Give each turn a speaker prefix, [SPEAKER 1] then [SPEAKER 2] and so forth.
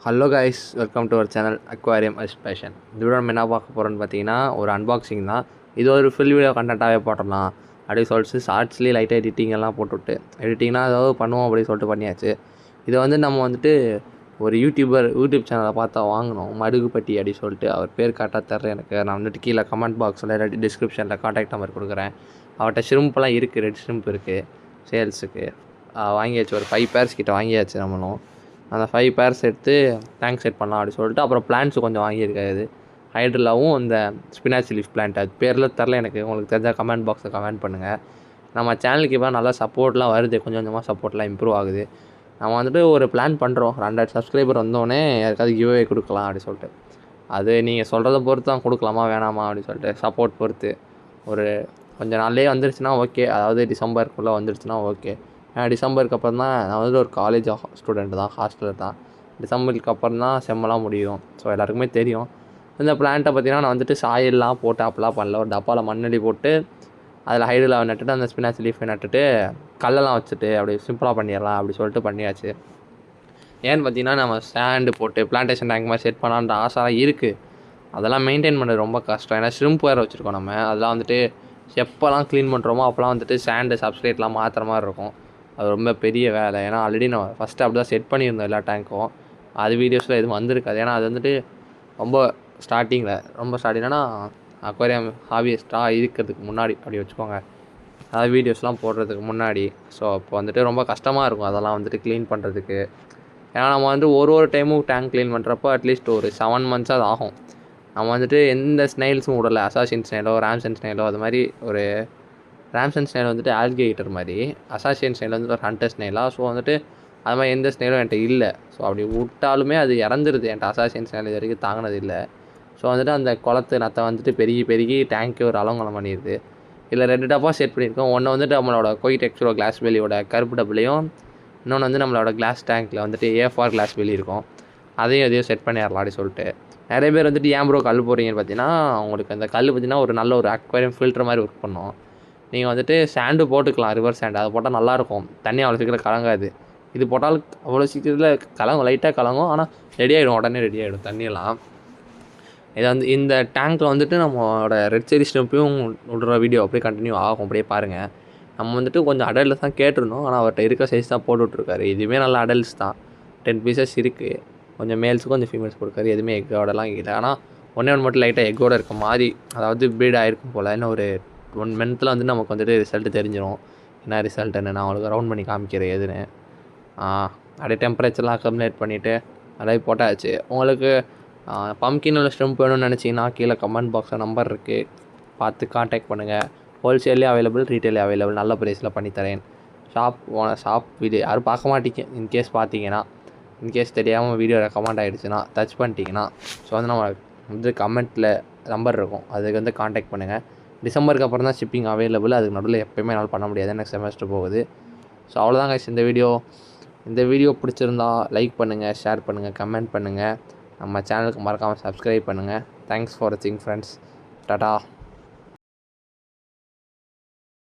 [SPEAKER 1] Hello guys, welcome to our channel aquarium as passion. இதோட நம்ம என்ன பார்க்க போகிறோன்னு பார்த்தீங்கன்னா ஒரு அன்பாக்சிங் தான். இது ஒரு ஃபுல் வீடியோ கண்டென்ட்டாகவே போட்டலாம் அப்படின்னு சொல்லிட்டு ஷார்ட்ஸ்லேயே லைட்டாக எடிட்டிங் எல்லாம் போட்டுவிட்டு எடிட்டிங்னா ஏதாவது பண்ணுவோம் அப்படின்னு சொல்லிட்டு பண்ணியாச்சு. இதை வந்து நம்ம வந்துட்டு ஒரு யூடியூப் சேனலை பார்த்தா வாங்கினோம், மடுகுப்பட்டி அப்படின்னு சொல்லிட்டு. அவர் பேர் கரெக்டாக தர்றேன் எனக்கு. நான் வந்துட்டு கீழே கமெண்ட் பாக்ஸில் இல்லாட்டி டிஸ்கிரிப்ஷனில் காண்டாக்ட் நம்பர் கொடுக்குறேன். அவர்கிட்ட ஷ்ரிம்ப்லாம் இருக்குது, ரெட் ஷ்ரிம்ப் இருக்குது சேல்ஸுக்கு. வாங்கியாச்சு, ஒரு 5 பேர்ஸ் கிட்ட வாங்கியாச்சு. நம்மளும் அந்த 5 பேர்ஸ் எடுத்து டேங்க் செட் பண்ணலாம் அப்படின்னு சொல்லிட்டு அப்புறம் பிளான்ட்ஸு கொஞ்சம் வாங்கியிருக்காது. ஹைட்ரலாவும் இந்த ஸ்பினாச் லீஃப் பிளான்ட், அது பேரில் தரல எனக்கு. உங்களுக்கு தெரிஞ்சால் கமெண்ட் பாக்ஸில் கமெண்ட் பண்ணுங்கள். நம்ம சேனலுக்கு இப்போ நல்லா சப்போர்ட்லாம் வருது, கொஞ்சம் கொஞ்சமாக சப்போர்ட்லாம் இம்ப்ரூவ் ஆகுது. நம்ம வந்துட்டு ஒரு பிளான் பண்ணுறோம், 200 சப்ஸ்கிரைபர் வந்தோடனே யாருக்காவது கிவ்அவே கொடுக்கலாம் அப்படின்னு சொல்லிட்டு. அது நீங்கள் சொல்கிறத பொறுத்து தான் கொடுக்கலாமா வேணாமா அப்படின்னு சொல்லிட்டு, சப்போர்ட் பொறுத்து. ஒரு கொஞ்சம் நாள்லேயே வந்துருச்சுன்னா ஓகே, அதாவது டிசம்பருக்குள்ளே வந்துருச்சுன்னா ஓகே. ஏன்னா டிசம்பருக்கு அப்புறம் தான் நான் வந்துட்டு ஒரு காலேஜ் ஸ்டூடெண்ட் தான், ஹாஸ்டலில் தான். டிசம்பருக்கு அப்புறம் தான் செம்மெல்லாம் முடியும். ஸோ எல்லாருக்குமே தெரியும். இந்த பிளான்ட்டை பார்த்தீங்கன்னா நான் வந்துட்டு சாயல்லாம் போட்டு அப்பெல்லாம் பண்ணல. ஒரு டப்பாவில் மண்ணடி போட்டு அதில் ஹைட்ரலாவை நட்டுட்டு அந்த ஸ்பினாச் லீஃபை நட்டுட்டு கல்லெல்லாம் வச்சுட்டு அப்படி சிம்பிளாக பண்ணிடலாம் அப்படி சொல்லிட்டு பண்ணியாச்சு. ஏன்னு பார்த்தீங்கன்னா நம்ம ஸ்டாண்டு போட்டு பிளான்டேஷன் டேங்க் மாதிரி செட் பண்ணலான்ற ஆசைலாம் இருக்குது. அதெல்லாம் மெயின்டைன் பண்ணுறது ரொம்ப கஷ்டம். ஏன்னா ஷ்ரிம்ப் வேறு வச்சுருக்கோம் நம்ம. அதெல்லாம் வந்துட்டு எப்போல்லாம் க்ளீன் பண்ணுறோமோ அப்போல்லாம் வந்துட்டு சாண்டு சப்ஸ்ட்ரேட்லாம் மாற்றுற மாதிரி இருக்கும். அது ரொம்ப பெரிய வேலை. ஏன்னா ஆல்ரெடி நான் ஃபஸ்ட்டு அப்படி தான் செட் பண்ணியிருந்தோம் எல்லா டேங்க்கும். அது வீடியோஸில் எதுவும் வந்திருக்காது. ஏன்னா அது வந்துட்டு ரொம்ப ஸ்டார்டிங்னா அக்வாரியம் ஹாபியஸ்ட்டாக இருக்கிறதுக்கு முன்னாடி அப்படி வச்சுக்கோங்க. அதாவது வீடியோஸ்லாம் போடுறதுக்கு முன்னாடி. ஸோ அப்போ வந்துட்டு ரொம்ப கஷ்டமாக இருக்கும் அதெல்லாம் வந்துட்டு க்ளீன் பண்ணுறதுக்கு. ஏன்னா நம்ம வந்து ஒரு டைமும் டேங்க் க்ளீன் பண்ணுறப்போ அட்லீஸ்ட் ஒரு 7 மந்த்ஸ் அது ஆகும். நம்ம வந்துட்டு எந்த ஸ்னைல்ஸும் விடலை. அசாசின் ஸ்னைலோ ராம்சன் ஸ்னைலோ அது மாதிரி. ஒரு ராம்சன் ஸ்னைல் வந்துட்டு ஆல்கேட்டர் மாதிரி, அசாசியன் ஸ்னைல் வந்துட்டு ஒரு ஹண்டர் ஸ்னைலாக. ஸோ வந்துட்டு அது மாதிரி எந்த ஸ்னைலும் என்கிட்ட இல்லை. ஸோ அப்படி விட்டாலுமே அது இறந்துருது. என்கிட்ட அசாசியன் ஸ்னைல் இது வரைக்கும் தாங்கினது இல்லை. ஸோ வந்துட்டு அந்த குளத்து நத்தை வந்துட்டு பெருகி டேங்க்கே ஒரு அலங்கலம் பண்ணிடுது. இதில் 2 டப்பா செட் பண்ணியிருக்கோம். ஒன்று வந்துட்டு நம்மளோட கோய் டெக்ஸ்டரோ கிளாஸ் வெளியோட கருப்பு டப்புலையும், இன்னொன்று வந்து நம்மளோட கிளாஸ் டேங்க்கில் வந்துட்டு A4 கிளாஸ் வெளி இருக்கும். அதையும் செட் பண்ணிடலாம் அப்படி சொல்லிட்டு. நிறைய பேர் வந்துட்டு ஏன் ப்ரோ கல் போடுறீங்கன்னு பார்த்தீங்கன்னா, உங்களுக்கு அந்த கல் பார்த்தீங்கன்னா ஒரு நல்ல ஒரு அக்வாரியம் ஃபில்டர் மாதிரி ஒர்க் பண்ணும். நீங்கள் வந்துட்டு சாண்டு போட்டுக்கலாம், ரிவர் சாண்டு. அதை போட்டால் நல்லாயிருக்கும். தண்ணி அவ்வளோ சீக்கிரம் கலங்காது. இது போட்டாலும் அவ்வளோ சீக்கிரத்தில் கலங்கும், லைட்டாக கலங்கும். ஆனால் ரெடி ஆகிடும், உடனே ரெடி ஆகிடும் தண்ணியெல்லாம். இதை வந்து இந்த டேங்க்கில் வந்துட்டு நம்மளோட ரெட் செரி ஸ்டெம்பையும் விடுற வீடியோ அப்படியே கண்டினியூ ஆகும். அப்படியே பாருங்கள். நம்ம வந்துட்டு கொஞ்சம் அடல்ட்ஸ் தான் கேட்டிருந்தோம். ஆனால் அவர்கிட்ட இருக்க சைஸ் தான் போட்டுட்ருக்காரு. இதுவுமே நல்ல அடல்ட்ஸ் தான். 10 பீசஸ் இருக்குது. கொஞ்சம் மேல்ஸுக்கும் கொஞ்சம் ஃபீமேல்ஸ் கொடுக்காரு. எதுவுமே எக்கோடலாம் இல்லை. ஆனால் ஒன்று மட்டும் லைட்டாக எக்கோடு இருக்க மாதிரி, அதாவது ப்ரீட் ஆகிருக்கும் போல். இன்னும் ஒரு 1 மந்த்தில் வந்து நமக்கு வந்துட்டு ரிசல்ட்டு தெரிஞ்சிடும். என்ன ரிசல்ட்டுன்னு நான் உங்களுக்கு ரவுண்ட் பண்ணி காமிக்கிறேன் எதுன்னு. அப்படியே டெம்பரேச்சர்லாம் அக்கம்லேட் பண்ணிவிட்டு அப்படியே போட்டாச்சு. உங்களுக்கு பம்கின் உள்ள ஸ்டெம்ப் வேணும்னு நினச்சிங்கன்னா கீழே கமெண்ட் பாக்ஸில் நம்பர் இருக்குது, பார்த்து காண்டாக்ட் பண்ணுங்கள். ஹோல்சேல்லே அவைலபிள், ரீட்டெயிலே அவைலபிள். நல்ல ப்ரைஸில் பண்ணித்தரேன். ஷாப் வீடியோ யாரும் பார்க்க மாட்டீங்க. இன்கேஸ் பார்த்தீங்கன்னா, இன்கேஸ் தெரியாமல் வீடியோ ரெக்கமெண்ட் ஆகிடுச்சுன்னா டச் பண்ணிட்டீங்கன்னா, ஸோ வந்து நம்ம வந்து கமெண்ட்டில் நம்பர் இருக்கும், அதுக்கு வந்து காண்டாக்ட் பண்ணுங்கள். டிசம்பருக்கு அப்புறம் தான் ஷிப்பிங் அவைலபிள். அதுக்கு நடுவில் எப்போயுமே என்னால் பண்ண முடியாது, எனக்கு செமஸ்டர் போகுது. ஸோ அவ்வளோதான் கைஸ் இந்த வீடியோ பிடிச்சிருந்தா லைக் பண்ணுங்கள், ஷேர் பண்ணுங்கள், கமெண்ட் பண்ணுங்கள். நம்ம சேனலுக்கு மறக்காமல் சப்ஸ்கிரைப் பண்ணுங்கள். தேங்க்ஸ் ஃபார் வாட்சிங் ஃப்ரெண்ட்ஸ். டாடா.